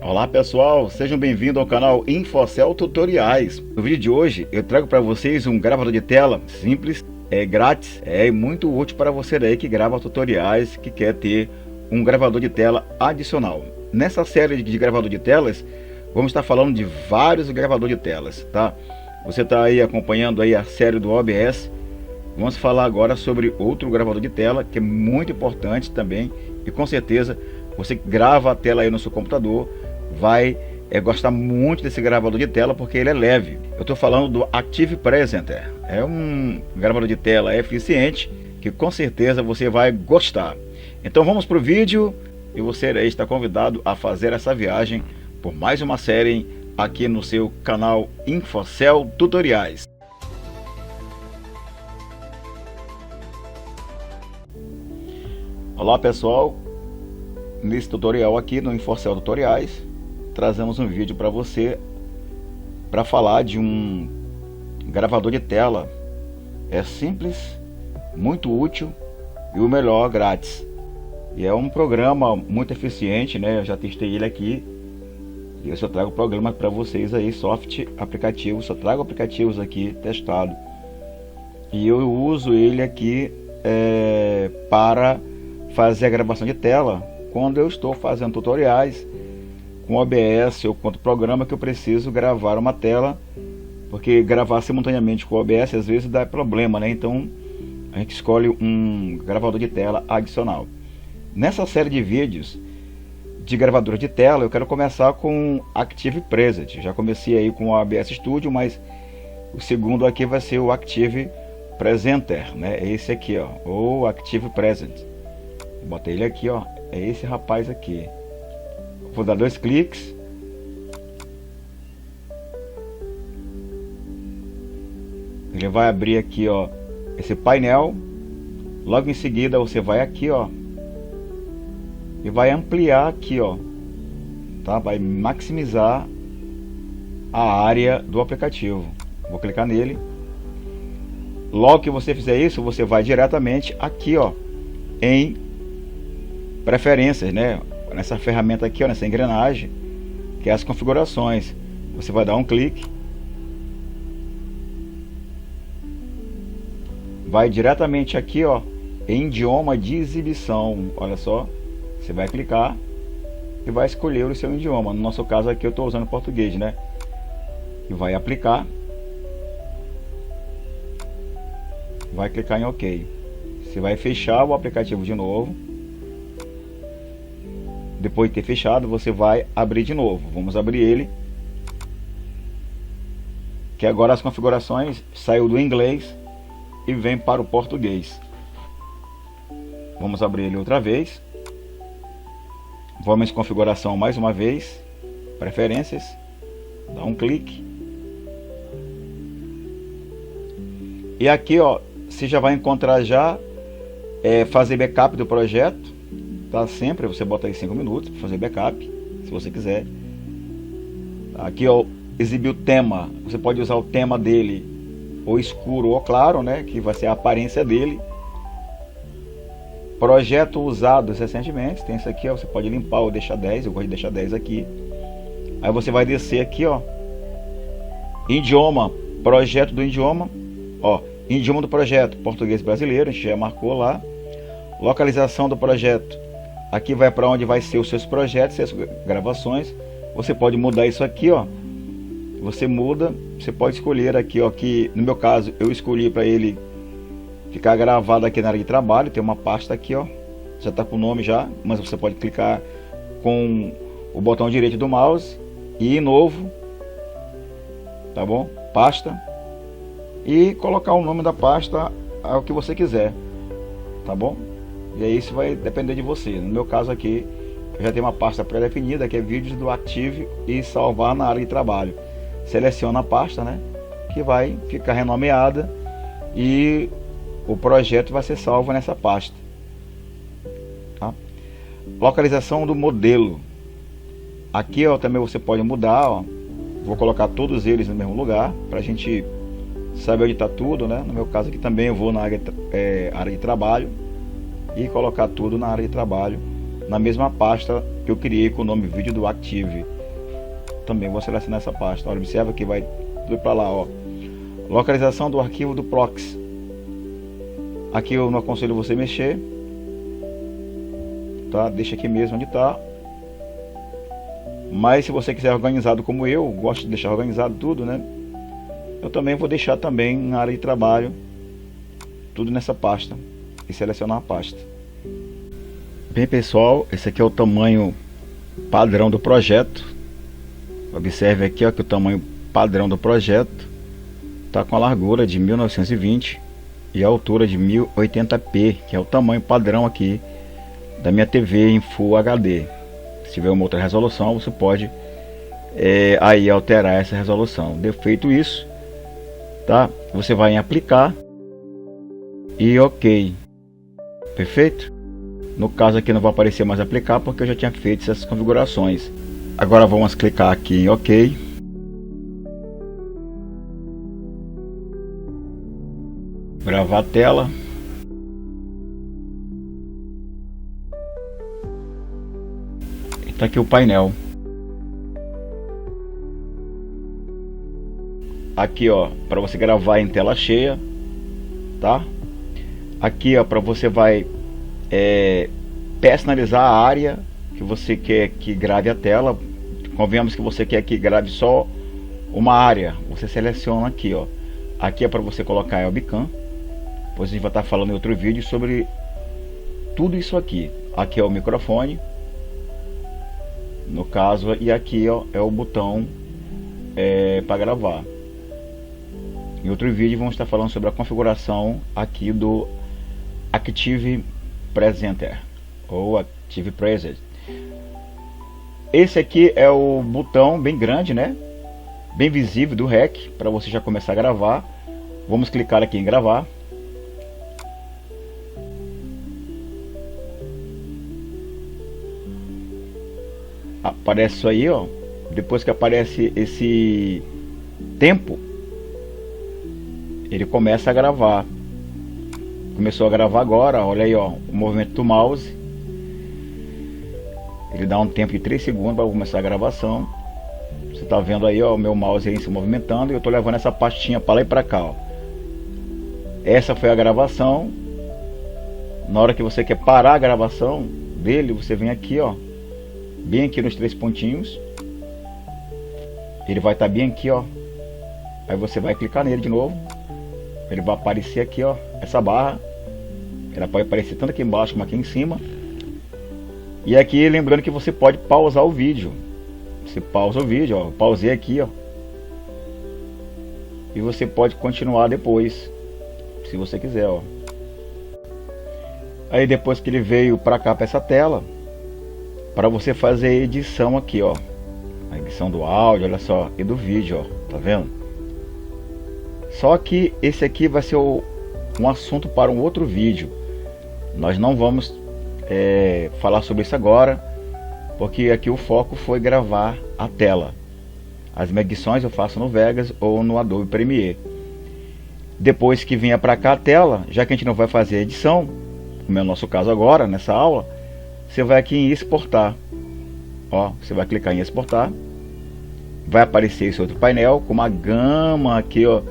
Olá pessoal, sejam bem-vindos ao canal Infocel Tutoriais. No vídeo de hoje eu trago para vocês um gravador de tela simples, grátis, e muito útil para você aí que grava tutoriais, que quer ter um gravador de tela adicional. Nessa série de gravador de telas, vamos estar falando de vários gravadores de telas, tá? Você está aí acompanhando aí a série do OBS. Vamos falar agora sobre outro gravador de tela que é muito importante também, e com certeza você que grava a tela aí no seu computador vai gostar muito desse gravador de tela, porque ele é leve. Eu estou falando do Active Presenter. É um gravador de tela eficiente que com certeza você vai gostar. Então vamos para o vídeo e você aí está convidado a fazer essa viagem por mais uma série aqui no seu canal Infocel Tutoriais. Olá pessoal, nesse tutorial aqui no Infocel Tutoriais trazemos um vídeo para você para falar de um gravador de tela. É simples, muito útil e o melhor, grátis. E é um programa muito eficiente, né? Eu já testei ele aqui e eu só trago programa para vocês aí, soft aplicativo, só trago aplicativos aqui testado. E eu uso ele aqui para fazer a gravação de tela quando eu estou fazendo tutoriais com OBS ou com outro programa que eu preciso gravar uma tela, porque gravar simultaneamente com o OBS às vezes dá problema, né? Então a gente escolhe um gravador de tela adicional. Nessa série de vídeos de gravador de tela eu quero começar com Active Present. Já comecei aí com o OBS Studio, mas o segundo aqui vai ser o Active Presenter, né? Esse aqui, ó, ou Active Present. Botei ele aqui, ó, é esse rapaz aqui. Vou dar 2 cliques. Ele vai abrir aqui, ó, esse painel. Logo em seguida você vai aqui, ó, e vai ampliar aqui, ó, tá? Vai maximizar a área do aplicativo. Vou clicar nele. Logo que você fizer isso, você vai diretamente aqui, ó, em preferências, né? Nessa ferramenta aqui, ó, nessa engrenagem, que é as configurações. Você vai dar um clique, vai diretamente aqui, ó, em idioma de exibição. Olha só, você vai clicar e vai escolher o seu idioma. No nosso caso aqui eu estou usando português, né? E vai aplicar, vai clicar em OK. Você vai fechar o aplicativo de novo. Depois de ter fechado, você vai abrir de novo. Vamos abrir ele, que agora as configurações saiu do inglês e vem para o português. Vamos abrir ele outra vez. Vamos em configuração mais uma vez, preferências, dá um clique. E aqui, ó, você já vai encontrar já fazer backup do projeto. Tá, sempre você bota aí 5 minutos para fazer backup, se você quiser. Aqui, ó, exibir o tema. Você pode usar o tema dele ou escuro ou claro, né, que vai ser a aparência dele. Projeto usados recentemente, tem isso aqui, ó, você pode limpar ou deixar 10, eu gosto de deixar 10 aqui. Aí você vai descer aqui, ó, idioma, projeto do idioma, ó, idioma do projeto, português brasileiro, a gente já marcou lá. Localização do projeto, aqui vai para onde vai ser os seus projetos, as gravações. Você pode mudar isso aqui, ó. Você muda, você pode escolher aqui, ó, que no meu caso eu escolhi para ele ficar gravado aqui na área de trabalho. Tem uma pasta aqui, ó, já está com o nome já, mas você pode clicar com o botão direito do mouse e em novo, tá bom? Pasta, e colocar o nome da pasta ao que você quiser, tá bom? E aí isso vai depender de você. No meu caso aqui, eu já tenho uma pasta pré-definida, que é vídeos do Active, e salvar na área de trabalho. Seleciona a pasta, né, que vai ficar renomeada e o projeto vai ser salvo nessa pasta, tá? Localização do modelo. Aqui, ó, também você pode mudar, ó. Vou colocar todos eles no mesmo lugar, para a gente saber onde está tudo, né? No meu caso aqui também eu vou na área de trabalho e colocar tudo na área de trabalho na mesma pasta que eu criei com o nome vídeo do Active. Também vou selecionar essa pasta. Olha, observa que vai tudo para lá, ó. Localização do arquivo do Proxy. Aqui eu não aconselho você mexer, tá? Deixa aqui mesmo onde tá. Mas se você quiser organizado como eu gosto de deixar organizado tudo, né? Eu também vou deixar também na área de trabalho tudo nessa pasta e selecionar a pasta. Bem, pessoal, esse aqui é o tamanho padrão do projeto. Observe aqui, ó, que o tamanho padrão do projeto tá com a largura de 1920 e a altura de 1080p, que é o tamanho padrão aqui da minha TV em Full HD. Se tiver uma outra resolução, você pode aí alterar essa resolução. Feito isso, tá? Você vai em aplicar e ok. Perfeito? No caso aqui não vai aparecer mais aplicar porque eu já tinha feito essas configurações. Agora vamos clicar aqui em ok. Gravar a tela. E tá aqui o painel. Aqui, ó, para você gravar em tela cheia, tá? Aqui, ó, para você vai personalizar a área que você quer que grave a tela. Convenhamos que você quer que grave só uma área. Você seleciona aqui, ó. Aqui é para você colocar a webcam. Depois a gente vai estar falando em outro vídeo sobre tudo isso aqui. Aqui é o microfone, no caso, e aqui, ó, é o botão para gravar. Em outro vídeo vamos estar falando sobre a configuração aqui do Active Presenter ou Active Preset. Esse aqui é o botão bem grande, né? Bem visível do REC para você já começar a gravar. Vamos clicar aqui em gravar. Aparece isso aí, ó. Depois que aparece esse tempo, ele começa a gravar. Começou a gravar agora, olha aí, ó, o movimento do mouse. Ele dá um tempo de 3 segundos para começar a gravação. Você tá vendo aí, ó, o meu mouse aí se movimentando e eu tô levando essa pastinha para lá e para cá, ó. Essa foi a gravação. Na hora que você quer parar a gravação dele, você vem aqui, ó, bem aqui nos 3 pontinhos. Ele vai estar bem aqui, ó. Aí você vai clicar nele de novo. Ele vai aparecer aqui, ó, essa barra. Ela pode aparecer tanto aqui embaixo como aqui em cima. E aqui, lembrando que você pode pausar o vídeo. Você pausa o vídeo, ó. Pausei aqui, ó. E você pode continuar depois, se você quiser, ó. Aí depois que ele veio para cá, para essa tela, para você fazer a edição aqui, ó. A edição do áudio, olha só, e do vídeo, ó. Tá vendo? Só que esse aqui vai ser um assunto para um outro vídeo. Nós não vamos falar sobre isso agora, porque aqui o foco foi gravar a tela. As edições eu faço no Vegas ou no Adobe Premiere. Depois que venha para cá a tela, já que a gente não vai fazer edição, como é o nosso caso agora, nessa aula, você vai aqui em exportar. Ó, você vai clicar em exportar. Vai aparecer esse outro painel com uma gama aqui, ó,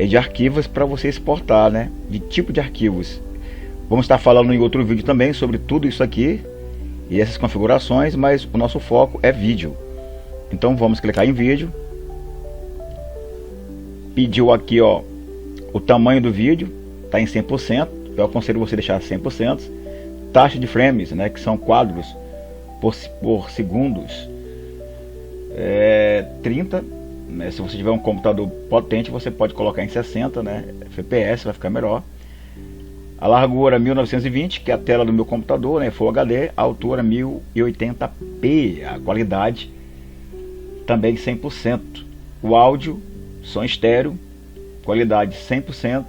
de arquivos para você exportar, né? De tipo de arquivos. Vamos estar falando em outro vídeo também sobre tudo isso aqui e essas configurações, mas o nosso foco é vídeo. Então vamos clicar em vídeo. Pediu aqui, ó, o tamanho do vídeo, tá em 100%. Eu aconselho você deixar 100%. Taxa de frames, né, que são quadros por segundos, 30, né? Se você tiver um computador potente, você pode colocar em 60, né, FPS, vai ficar melhor. A largura 1920, que é a tela do meu computador, né, Full HD. A altura 1080p, a qualidade também 100%. O áudio, som estéreo, qualidade 100%.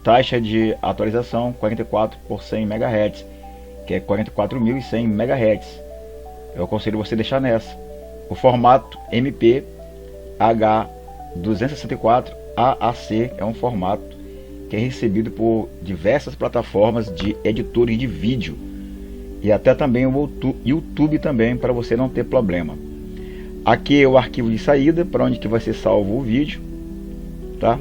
Taxa de atualização 44 por 100 MHz, que é 44.100 MHz. Eu aconselho você deixar nessa. O formato MP H264 AAC é um formato que é recebido por diversas plataformas de editores de vídeo. e até também o YouTube também, para você não ter problema. Aqui é o arquivo de saída, para onde que vai ser salvo o vídeo, tá?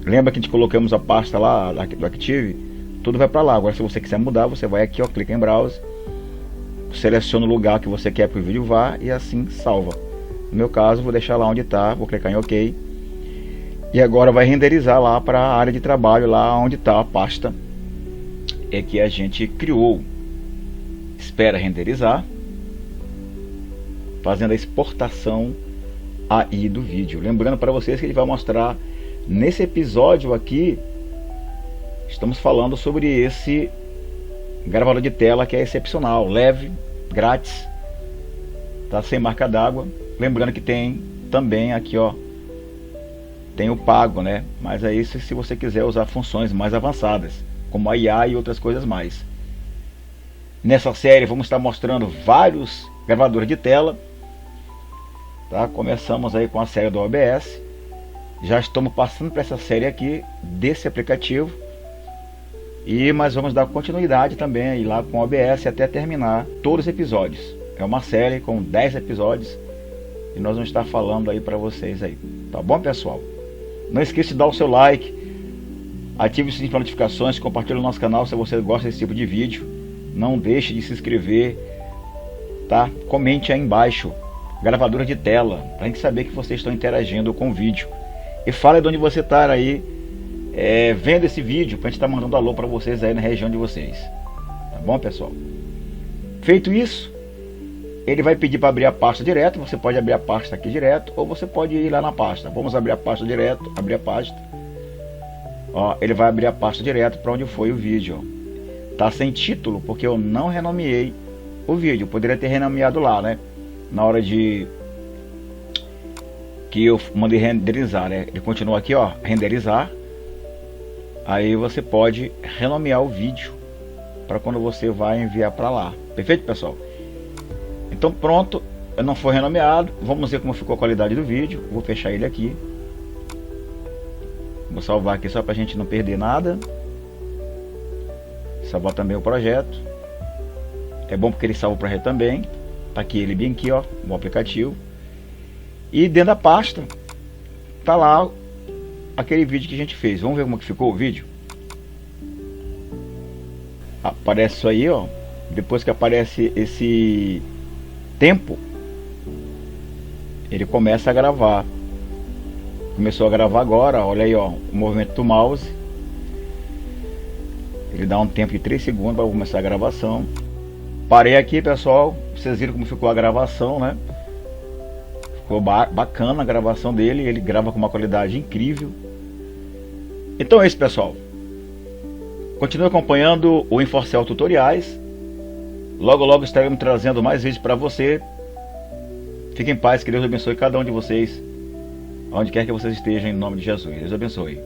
Lembra que a gente colocamos a pasta lá do Active? Tudo vai para lá. Agora, se você quiser mudar, você vai aqui, ó, clica em Browse, seleciona o lugar que você quer que o vídeo vá e assim salva. No meu caso, vou deixar lá onde está, vou clicar em OK. E agora vai renderizar lá para a área de trabalho, lá onde está a pasta que a gente criou. Espera renderizar, fazendo a exportação aí do vídeo. Lembrando para vocês que ele vai mostrar nesse episódio aqui. Estamos falando sobre esse gravador de tela que é excepcional, leve, grátis, tá, sem marca d'água. Lembrando que tem também aqui, ó, tem o pago, né? Mas é isso se você quiser usar funções mais avançadas, como a IA e outras coisas mais. Nessa série vamos estar mostrando vários gravadores de tela, tá? Começamos aí com a série do OBS. Já estamos passando para essa série aqui desse aplicativo. Mas vamos dar continuidade também aí lá com o OBS até terminar todos os episódios. É uma série com 10 episódios e nós vamos estar falando aí para vocês aí. Tá bom, pessoal? Não esqueça de dar o seu like, ative o sininho de notificações, compartilhe o nosso canal se você gosta desse tipo de vídeo. Não deixe de se inscrever, tá? Comente aí embaixo, gravadora de tela, para a gente saber que vocês estão interagindo com o vídeo. E fale de onde você está aí vendo esse vídeo, para a gente estar mandando alô para vocês aí na região de vocês. Tá bom, pessoal? Feito isso, ele vai pedir para abrir a pasta direto. Você pode abrir a pasta aqui direto, ou você pode ir lá na pasta. Vamos abrir a pasta direto, abrir a pasta. Ó, ele vai abrir a pasta direto para onde foi o vídeo. Ó. Tá sem título porque eu não renomeei o vídeo. Eu poderia ter renomeado lá, né? Na hora de que eu mandei renderizar, né? Ele continua aqui, ó, renderizar. Aí você pode renomear o vídeo para quando você vai enviar para lá. Perfeito, pessoal? Então pronto, não foi renomeado. Vamos ver como ficou a qualidade do vídeo. Vou fechar ele aqui. Vou salvar aqui só para a gente não perder nada. Salvar também o projeto. É bom porque ele salva o projeto também. Tá aqui ele bem aqui, ó, no aplicativo. E dentro da pasta tá lá aquele vídeo que a gente fez. Vamos ver como que ficou o vídeo. Aparece isso aí, ó. Depois que aparece esse tempo, ele começa a gravar. Começou a gravar agora, olha aí, ó, o movimento do mouse. Ele dá um tempo de 3 segundos para começar a gravação. Parei aqui, pessoal. Vocês viram como ficou a gravação, né? Ficou bacana a gravação dele. Ele grava com uma qualidade incrível. Então é isso, pessoal. Continue acompanhando o Inforcel Tutoriais. Logo logo estaremos trazendo mais vídeos para você. Fiquem em paz, que Deus abençoe cada um de vocês, onde quer que vocês estejam, em nome de Jesus. Deus abençoe.